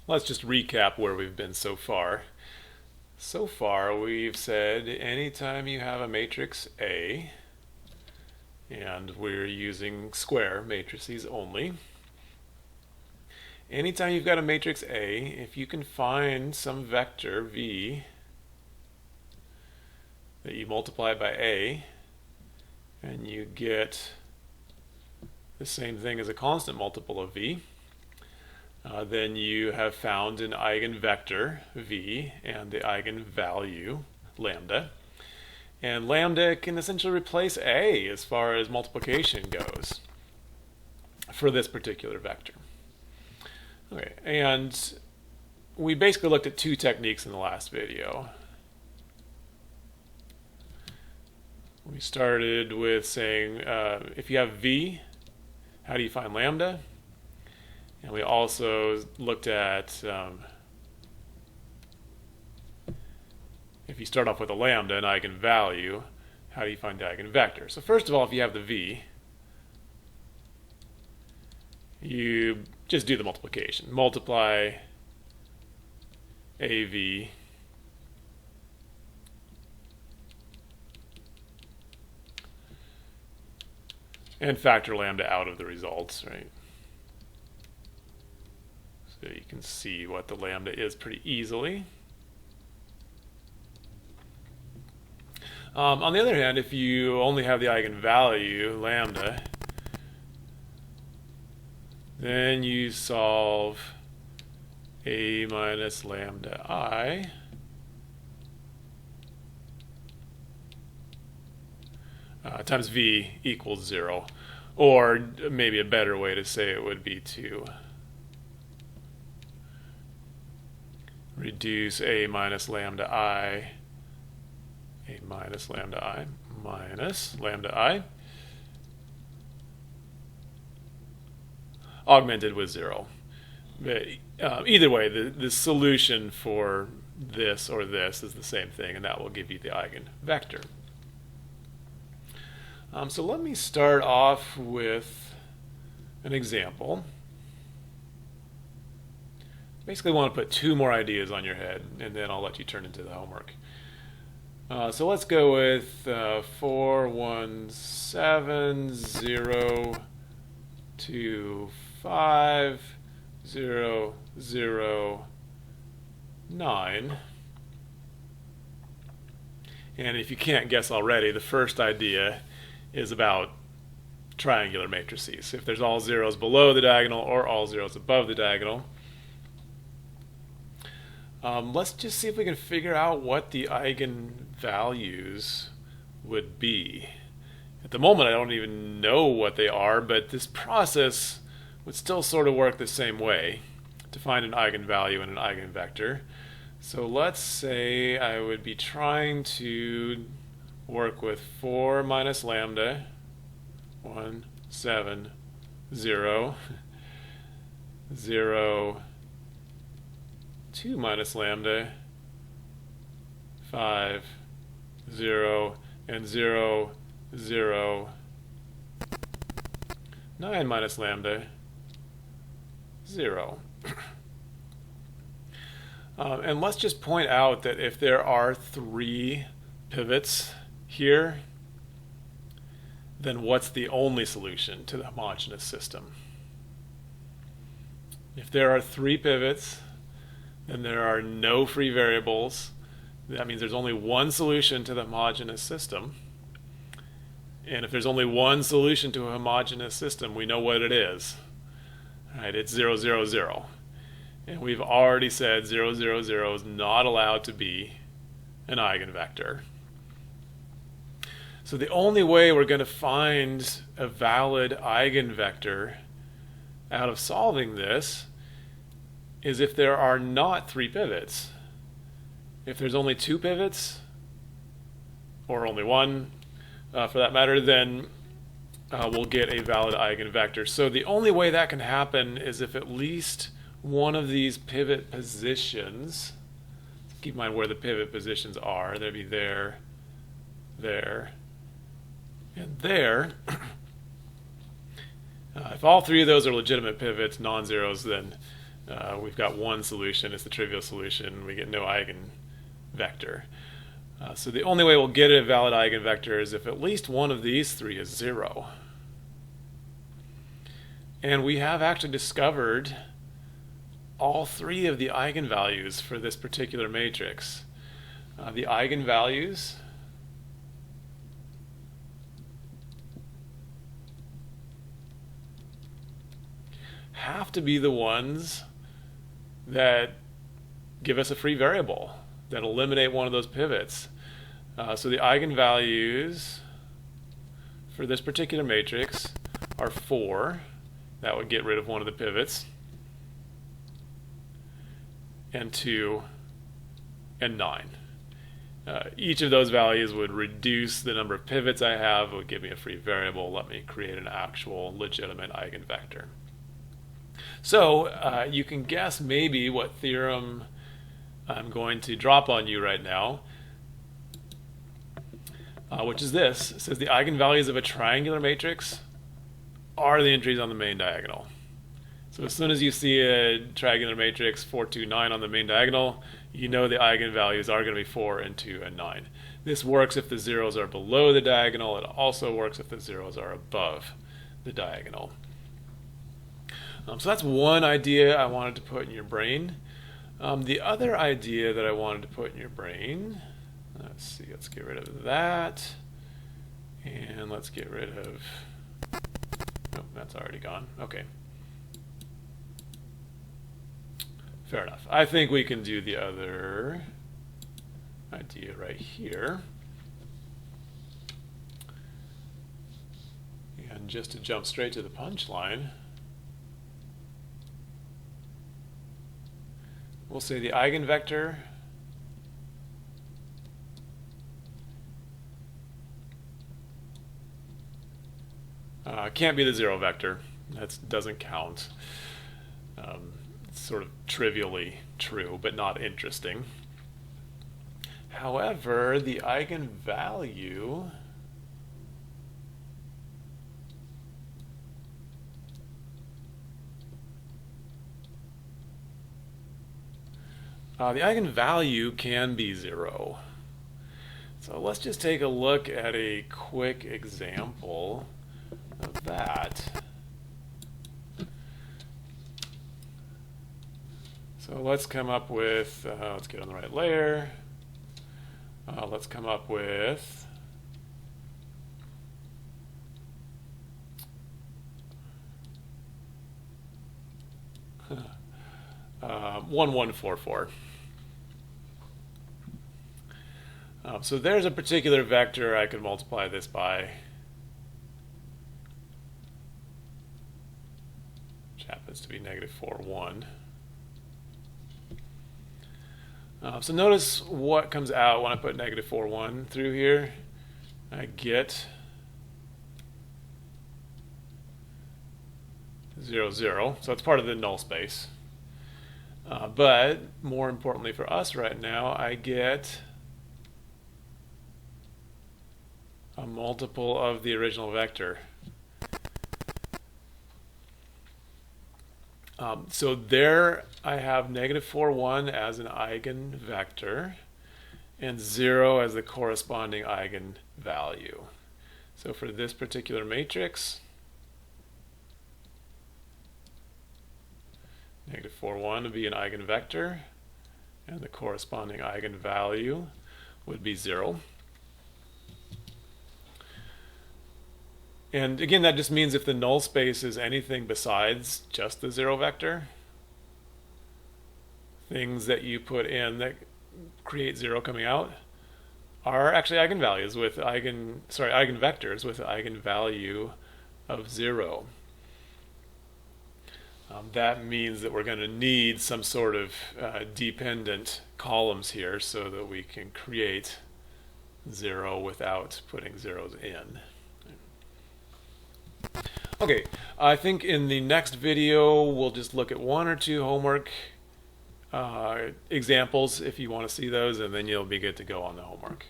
Let's just recap where we've been so far. So far, we've said anytime you have a matrix A, and we're using square matrices only. Anytime you've got a matrix A, if you can find some vector V that you multiply by A, and you get the same thing as a constant multiple of V, then you have found an eigenvector V and the eigenvalue lambda. And lambda can essentially replace A as far as multiplication goes for this particular vector. Okay, and we basically looked at two techniques in the last video. We started with saying if you have V, how do you find lambda? And we also looked at if you start off with a lambda, an eigenvalue, how do you find the eigenvector? So first of all, if you have the V, you just do the multiplication. Multiply AV and factor lambda out of the results, right? So you can see what the lambda is pretty easily. On the other hand, if you only have the eigenvalue, lambda, then you solve A minus lambda I times V equals 0. Or maybe a better way to say it would be to reduce A minus lambda I, A minus lambda I, minus lambda I, augmented with 0. Either way, the solution for this or this is the same thing, and that will give you the eigenvector. So let me start off with an example. Basically want to put two more ideas on your head, and then I'll let you turn into the homework. So let's go with 4, 1, 7, 0, 2, 5, 0, 0, 9. And if you can't guess already, the first idea is about triangular matrices. If there's all zeros below the diagonal or all zeros above the diagonal. Let's just see if we can figure out what the eigenvalues would be. At the moment, I don't even know what they are, but this process would still sort of work the same way to find an eigenvalue and an eigenvector. So let's say I would be trying to work with 4 minus lambda, 1, 7, 0, 0, 2 minus lambda, 5, 0, and 0, 0, 9 minus lambda, 0. And let's just point out that if there are 3 pivots here, then what's the only solution to the homogeneous system? If there are 3 pivots, then there are no free variables. That means there's only one solution to the homogeneous system. And if there's only one solution to a homogeneous system, we know what it is. Right? It's 0, 0, 0. And we've already said 0, 0, 0 is not allowed to be an eigenvector. So the only way we're going to find a valid eigenvector out of solving this is if there are not 3 pivots. If there's only 2 pivots, or only 1 for that matter, then we'll get a valid eigenvector. So the only way that can happen is if at least one of these pivot positions, keep in mind where the pivot positions are, they'd be there, there, and there. If all 3 of those are legitimate pivots, non-zeros, then we've got one solution, it's the trivial solution, we get no eigenvector. So the only way we'll get a valid eigenvector is if at least one of these three is 0. And we have actually discovered all three of the eigenvalues for this particular matrix. The eigenvalues have to be the ones that give us a free variable, that eliminate one of those pivots. So the eigenvalues for this particular matrix are 4. That would get rid of one of the pivots. And 2 and 9. Each of those values would reduce the number of pivots I have. It would give me a free variable, let me create an actual legitimate eigenvector. So you can guess maybe what theorem I'm going to drop on you right now, which is this. It says the eigenvalues of a triangular matrix are the entries on the main diagonal. So as soon as you see a triangular matrix 4, 2, 9 on the main diagonal, you know the eigenvalues are going to be 4 and 2 and 9. This works if the zeros are below the diagonal. It also works if the zeros are above the diagonal. So that's one idea I wanted to put in your brain. The other idea that I wanted to put in your brain, let's see, let's get rid of that. And let's get rid of, nope, that's already gone. Okay. Fair enough. I think we can do the other idea right here. And just to jump straight to the punchline, we'll say the eigenvector can't be the 0 vector. That doesn't count. It's sort of trivially true, but not interesting. However, the eigenvalue can be 0. So let's just take a look at a quick example of that. So let's come up with, let's get on the right layer. Let's come up with uh, 1144. So there's a particular vector I could multiply this by, which happens to be -4, 1. So notice what comes out when I put -4, 1 through here. I get 0, 0. So it's part of the null space. But more importantly for us right now, I get a multiple of the original vector. So there I have -4, 1 as an eigenvector and 0 as the corresponding eigenvalue. So for this particular matrix, -4, 1 would be an eigenvector and the corresponding eigenvalue would be 0. And again, that just means if the null space is anything besides just the 0 vector, things that you put in that create 0 coming out are actually eigenvalues with eigenvectors with eigenvalue of 0. That means that we're going to need some sort of dependent columns here so that we can create 0 without putting zeros in. Okay, I think in the next video we'll just look at 1 or 2 homework examples if you want to see those, and then you'll be good to go on the homework.